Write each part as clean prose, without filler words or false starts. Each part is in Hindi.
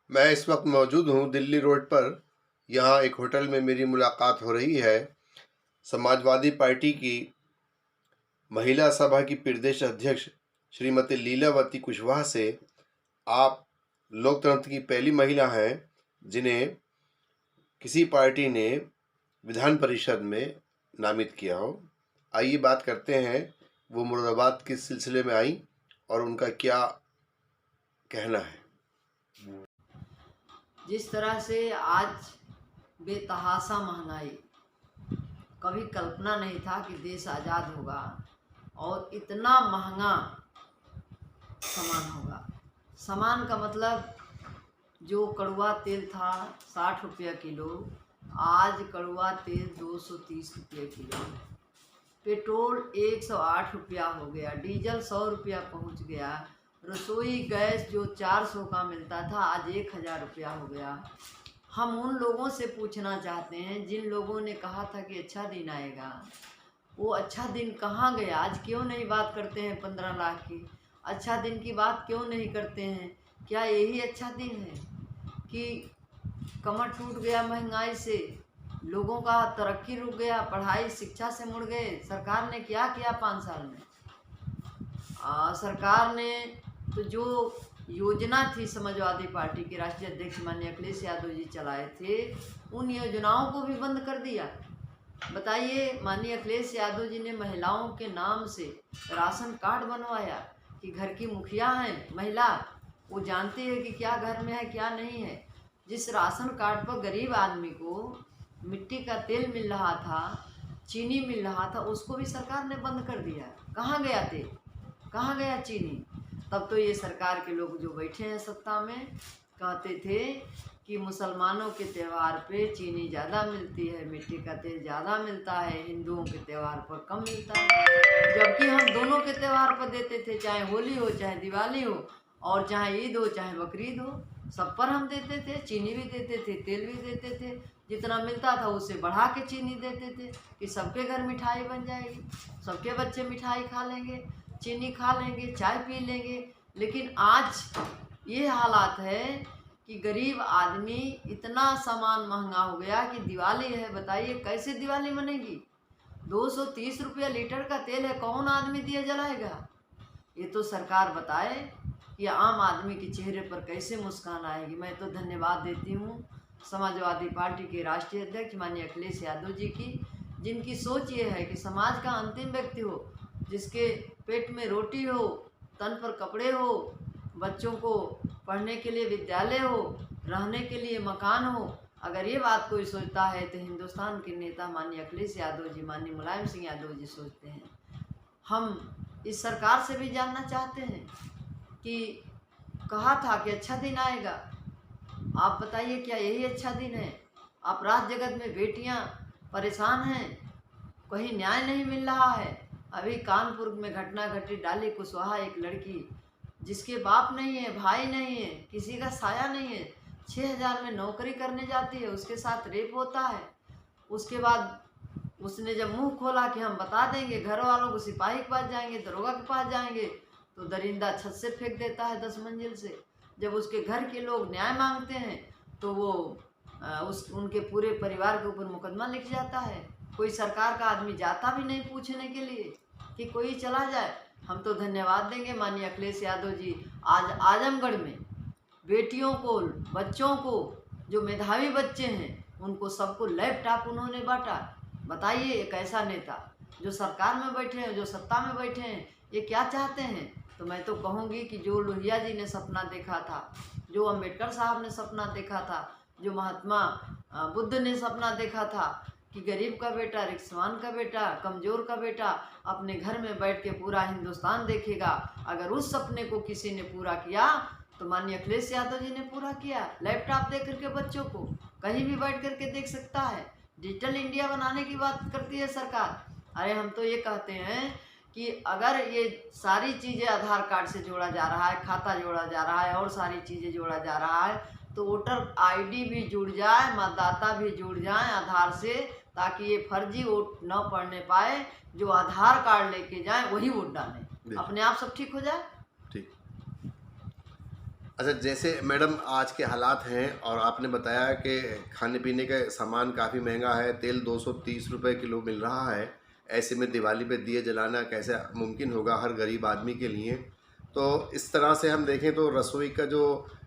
मैं इस वक्त मौजूद हूँ दिल्ली रोड पर। यहाँ एक होटल में मेरी मुलाकात हो रही है समाजवादी पार्टी की महिला सभा की प्रदेश अध्यक्ष श्रीमती लीलावती कुशवाहा से। आप लोकतंत्र की पहली महिला हैं जिन्हें किसी पार्टी ने विधान परिषद में नामित किया हो। आइए बात करते हैं वो मुरादाबाद किस सिलसिले में आई और उनका क्या कहना है। जिस तरह से आज बेतहाशा महंगाई, कभी कल्पना नहीं था कि देश आज़ाद होगा और इतना महंगा सामान होगा। सामान का मतलब जो कड़वा तेल था 60 रुपया किलो, आज कड़वा तेल 230 रुपये किलो। पेट्रोल 108 रुपया हो गया, डीजल 100 रुपया पहुँच गया। रसोई गैस जो 400 का मिलता था आज 1000 रुपया हो गया। हम उन लोगों से पूछना चाहते हैं जिन लोगों ने कहा था कि अच्छा दिन आएगा, वो अच्छा दिन कहाँ गया? आज क्यों नहीं बात करते हैं 15 लाख की? अच्छा दिन की बात क्यों नहीं करते हैं? क्या यही अच्छा दिन है कि कमर टूट गया महंगाई से, लोगों का तरक्की रुक गया, पढ़ाई शिक्षा से मुड़ गए? सरकार ने क्या किया 5 साल में? सरकार ने तो जो योजना थी समाजवादी पार्टी के राष्ट्रीय अध्यक्ष माननीय अखिलेश यादव जी चलाए थे, उन योजनाओं को भी बंद कर दिया। बताइए, माननीय अखिलेश यादव जी ने महिलाओं के नाम से राशन कार्ड बनवाया कि घर की मुखिया हैं महिला, वो जानती है कि क्या घर में है क्या नहीं है। जिस राशन कार्ड पर गरीब आदमी को मिट्टी का तेल मिल रहा था, चीनी मिल रहा था, उसको भी सरकार ने बंद कर दिया। कहाँ गया तेल, कहाँ गया चीनी? तब तो ये सरकार के लोग जो बैठे हैं सत्ता में कहते थे कि मुसलमानों के त्यौहार पे चीनी ज़्यादा मिलती है, मिट्टी का तेल ज़्यादा मिलता है, हिंदुओं के त्यौहार पर कम मिलता है। जबकि हम दोनों के त्यौहार पर देते थे, चाहे होली हो चाहे दिवाली हो, और चाहे ईद हो चाहे बकरीद हो, सब पर हम देते थे। चीनी भी देते थे, तेल भी देते थे, जितना मिलता था उससे बढ़ा के चीनी देते थे कि सबके घर मिठाई बन जाएगी, सबके बच्चे मिठाई खा लेंगे, चीनी खा लेंगे, चाय पी लेंगे। लेकिन आज ये हालात है कि गरीब आदमी, इतना सामान महंगा हो गया कि दिवाली है, बताइए कैसे दिवाली मनेगी? 230 रुपया लीटर का तेल है, कौन आदमी दिया जलाएगा? ये तो सरकार बताए कि आम आदमी के चेहरे पर कैसे मुस्कान आएगी। मैं तो धन्यवाद देती हूँ समाजवादी पार्टी के राष्ट्रीय अध्यक्ष माननीय अखिलेश यादव जी की, जिनकी सोच ये है कि समाज का अंतिम व्यक्ति हो, जिसके पेट में रोटी हो, तन पर कपड़े हो, बच्चों को पढ़ने के लिए विद्यालय हो, रहने के लिए मकान हो। अगर ये बात कोई सोचता है तो हिंदुस्तान के नेता माननीय अखिलेश यादव जी, माननीय मुलायम सिंह यादव जी सोचते हैं। हम इस सरकार से भी जानना चाहते हैं कि कहा था कि अच्छा दिन आएगा, आप बताइए क्या यही अच्छा दिन है? अपराध जगत में बेटियां परेशान हैं, कहीं न्याय नहीं मिल रहा है। अभी कानपुर में घटना घटी, डाली कुशवाहा एक लड़की जिसके बाप नहीं है, भाई नहीं है, किसी का साया नहीं है, 6000 में नौकरी करने जाती है, उसके साथ रेप होता है। उसके बाद उसने जब मुंह खोला कि हम बता देंगे घर वालों को, सिपाही के पास जाएंगे, दरोगा के पास जाएंगे, तो दरिंदा छत से फेंक देता है 10 मंजिल से। जब उसके घर के लोग न्याय मांगते हैं तो वो उनके पूरे परिवार के ऊपर मुकदमा लिख जाता है। कोई सरकार का आदमी जाता भी नहीं पूछने के लिए कि कोई चला जाए। हम तो धन्यवाद देंगे माननीय अखिलेश यादव जी, आज आजमगढ़ में बेटियों को, बच्चों को, जो मेधावी बच्चे हैं उनको सबको लैपटॉप उन्होंने बांटा। बताइए एक ऐसा नेता जो सरकार में बैठे हैं, जो सत्ता में बैठे हैं, ये क्या चाहते हैं? तो मैं तो कहूँगी कि जो लोहिया जी ने सपना देखा था, जो अम्बेडकर साहब ने सपना देखा था, जो महात्मा बुद्ध ने सपना देखा था कि गरीब का बेटा, रिक्शवान का बेटा, कमज़ोर का बेटा अपने घर में बैठ के पूरा हिंदुस्तान देखेगा, अगर उस सपने को किसी ने पूरा किया तो माननीय अखिलेश यादव जी ने पूरा किया। लैपटॉप दे करके बच्चों को कहीं भी बैठ करके देख सकता है। डिजिटल इंडिया बनाने की बात करती है सरकार। अरे हम तो ये कहते हैं कि अगर ये सारी चीज़ें आधार कार्ड से जोड़ा जा रहा है, खाता जोड़ा जा रहा है और सारी चीज़ें जोड़ा जा रहा है, तो वोटर आईडी भी जुड़ जाए, मतदाता भी जुड़ जाए आधार से, ताकि ये फर्जी वोट न पड़ने पाए। जो आधार कार्ड लेके जाए वही वोट डालें, अपने आप सब ठीक हो जाए। अच्छा, जैसे मैडम आज के हालात हैं और आपने बताया कि खाने पीने का सामान काफ़ी महंगा है, तेल 230 रुपए किलो मिल रहा है। ऐसे में दिवाली पे दिए जलाना कैसे मुमकिन होगा हर गरीब आदमी के लिए। तो इस तरह से हम देखें तो रसोई का जो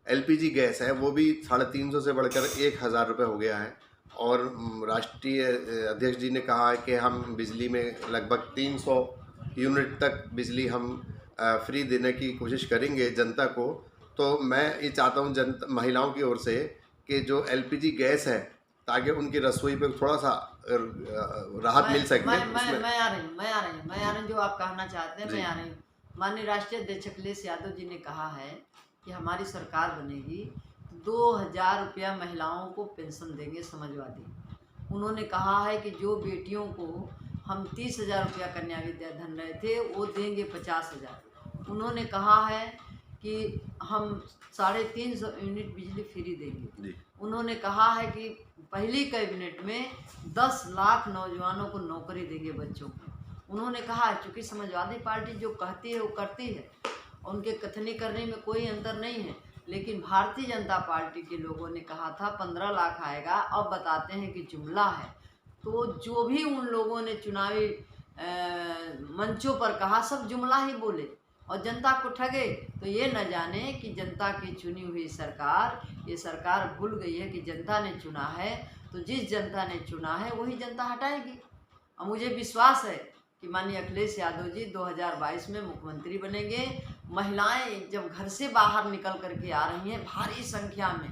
एलपीजी गैस है वो भी 350 से बढ़कर 1000 रुपये हो गया है। और राष्ट्रीय अध्यक्ष जी ने कहा है कि हम बिजली में लगभग 300 यूनिट तक बिजली हम फ्री देने की कोशिश करेंगे जनता को। तो मैं ये चाहता हूँ महिलाओं की ओर से कि जो एलपीजी गैस है ताकि उनकी रसोई पे थोड़ा सा राहत मिल सके उसमें। मैं आ रही हूँ, मैं आ रही हूँ, जो आप कहना चाहते हैं जी। मैं आ रही हूँ। माननीय राष्ट्रीय अध्यक्ष अखिलेश यादव जी ने कहा है कि हमारी सरकार बनेगी तो 2000 रुपया महिलाओं को पेंशन देंगे समाजवादी। उन्होंने कहा है कि जो बेटियों को हम 30,000 रुपया कन्या विद्या धन रहे थे वो देंगे 50,000। उन्होंने कहा है कि हम 350 यूनिट बिजली फ्री देंगे। जी। उन्होंने कहा है कि पहली कैबिनेट में 10 लाख नौजवानों को नौकरी देंगे बच्चों को। उन्होंने कहा है चूँकि समाजवादी पार्टी जो कहती है वो करती है, उनके कथनी करने में कोई अंतर नहीं है। लेकिन भारतीय जनता पार्टी के लोगों ने कहा था 15 लाख आएगा, अब बताते हैं कि जुमला है। तो जो भी उन लोगों ने चुनावी मंचों पर कहा सब जुमला ही बोले और जनता को ठगे। तो ये न जाने कि जनता की चुनी हुई सरकार, ये सरकार भूल गई है कि जनता ने चुना है, तो जिस जनता ने चुना है वही जनता हटाएगी। और मुझे विश्वास है कि माननीय अखिलेश यादव जी 2022 में मुख्यमंत्री बनेंगे। महिलाएं जब घर से बाहर निकल करके आ रही हैं भारी संख्या में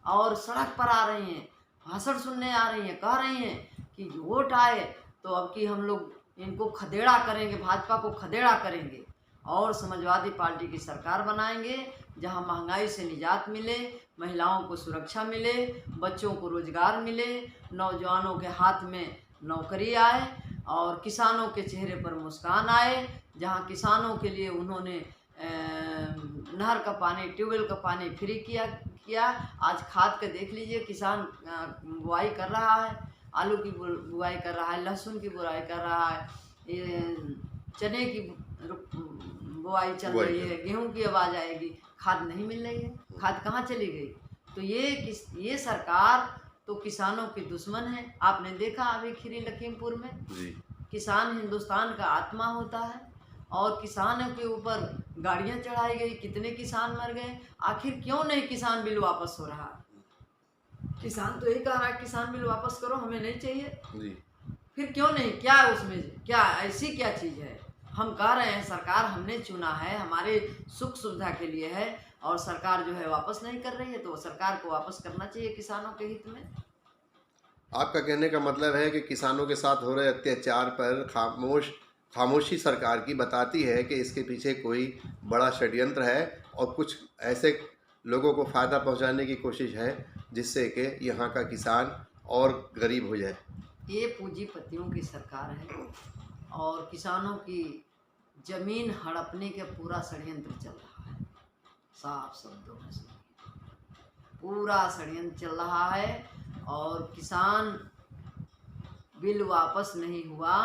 और सड़क पर आ रही हैं, भाषण सुनने आ रही हैं, कह रही हैं कि वोट आए तो अब की हम लोग इनको खदेड़ा करेंगे, भाजपा को खदेड़ा करेंगे और समाजवादी पार्टी की सरकार बनाएंगे जहां महंगाई से निजात मिले, महिलाओं को सुरक्षा मिले, बच्चों को रोजगार मिले, नौजवानों के हाथ में नौकरी आए और किसानों के चेहरे पर मुस्कान आए। जहां किसानों के लिए उन्होंने नहर का पानी, ट्यूबवेल का पानी फ्री किया। आज खाद का देख लीजिए, किसान बुआई कर रहा है, आलू की बुआई कर रहा है, लहसुन की बुआई कर रहा है, चने की बुआई चल रही है, गेहूं की आवाज़ आएगी, खाद नहीं मिल रही है, खाद कहाँ चली गई। तो ये सरकार तो किसानों की दुश्मन है। आपने देखा अभी खीरी लखीमपुर में जी। किसान हिंदुस्तान का आत्मा होता है और किसानों के ऊपर गाड़ियां चढ़ाई गई, कितने किसान मर गए। आखिर क्यों नहीं किसान बिल वापस हो रहा? किसान तो यही कह रहा है किसान बिल वापस करो, हमें नहीं चाहिए। जी। फिर क्यों नहीं? क्या है उसमें, क्या ऐसी क्या चीज़ है? हम कह रहे हैं सरकार हमने चुना है, हमारे सुख सुविधा के लिए है और सरकार जो है वापस नहीं कर रही है, तो सरकार को वापस करना चाहिए किसानों के हित में। आपका कहने का मतलब है कि किसानों के साथ हो रहे अत्याचार पर खामोशी सरकार की बताती है कि इसके पीछे कोई बड़ा षड्यंत्र है और कुछ ऐसे लोगों को फ़ायदा पहुंचाने की कोशिश है जिससे कि यहाँ का किसान और गरीब हो जाए। ये पूंजीपतियों की सरकार है और किसानों की जमीन हड़पने का पूरा षड्यंत्र चल रहा है। साफ शब्दों में सुनिए, पूरा षड्यंत्र चल रहा है और किसान बिल वापस नहीं हुआ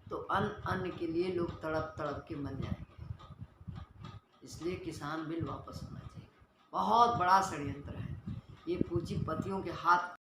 तो अन्न के लिए लोग तड़प तड़प के मर जाएंगे। इसलिए किसान बिल वापस होना चाहिए। बहुत बड़ा षड्यंत्र है, ये पूंजीपतियों के हाथ